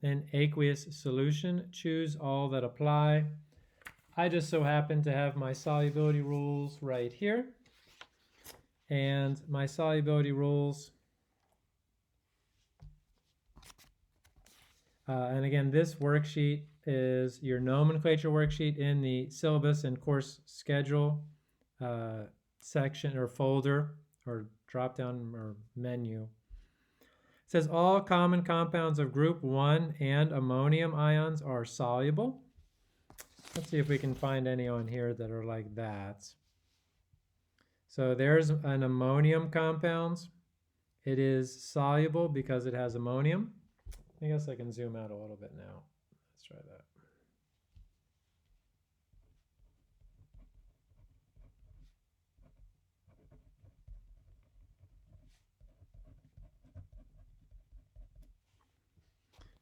in aqueous solution. Choose all that apply. I just so happen to have my solubility rules right here. And my solubility rules, and again, this worksheet is your nomenclature worksheet in the syllabus and course schedule section or folder or drop down or menu. It says all common compounds of group 1 and ammonium ions are soluble. Let's see if we can find any on here that are like that. So there's an ammonium compound. It is soluble because it has ammonium. I guess I can zoom out a little bit now. Let's try that.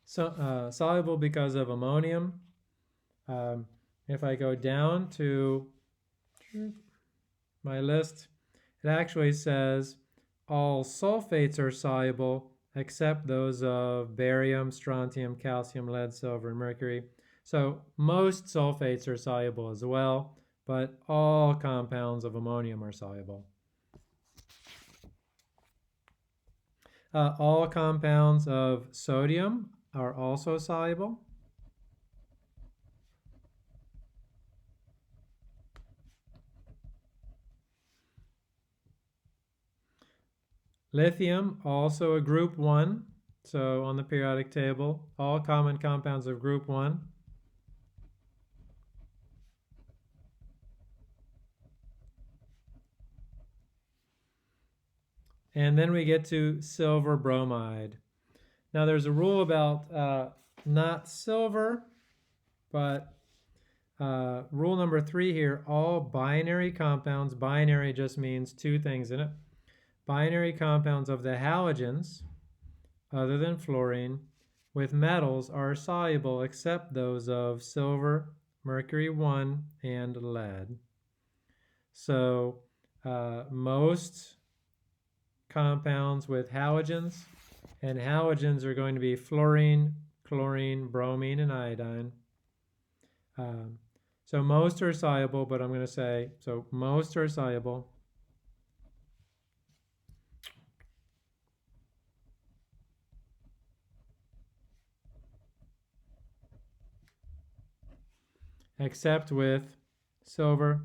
So soluble because of ammonium. If I go down to my list, it actually says all sulfates are soluble except those of barium, strontium, calcium, lead, silver, and mercury. So most sulfates are soluble as well, but all compounds of ammonium are soluble. All compounds of sodium are also soluble. Lithium, also a group 1. So on the periodic table, all common compounds of group 1. And then we get to silver bromide. Now there's a rule about not silver, but rule number 3 here, all binary compounds, binary just means two things in it. Binary compounds of the halogens, other than fluorine, with metals are soluble except those of silver, mercury 1, and lead. So most compounds with halogens, and halogens are going to be fluorine, chlorine, bromine, and iodine. So most are soluble, but I'm going to say, so most are soluble. Except with silver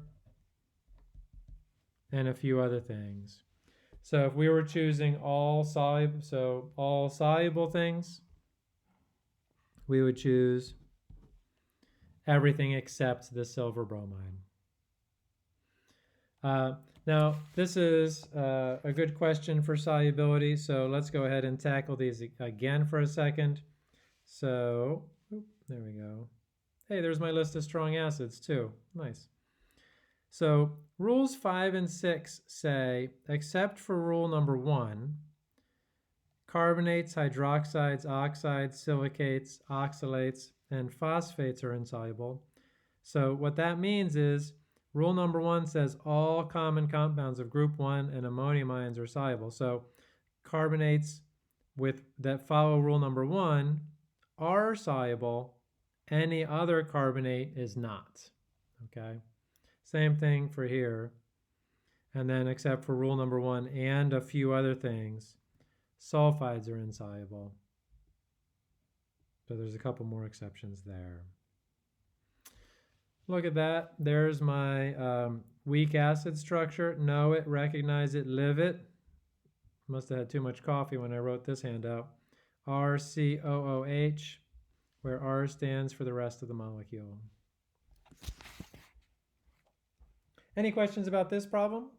and a few other things. So if we were choosing all soluble things, we would choose everything except the silver bromide. Now, this is a good question for solubility, so let's go ahead and tackle these again for a second. So, there we go. Hey, there's my list of strong acids too. Nice. So rules 5 and 6 say, except for rule number 1, carbonates, hydroxides, oxides, silicates, oxalates, and phosphates are insoluble. So what that means is rule number 1 says all common compounds of group 1 and ammonium ions are soluble. So carbonates that follow rule number 1 are soluble. Any other carbonate is not. Okay? Same thing for here. And then except for rule number 1 and a few other things, sulfides are insoluble. So there's a couple more exceptions there. Look at that. There's my weak acid structure. Know it, recognize it, live it. Must have had too much coffee when I wrote this handout. RCOOH, where R stands for the rest of the molecule. Any questions about this problem?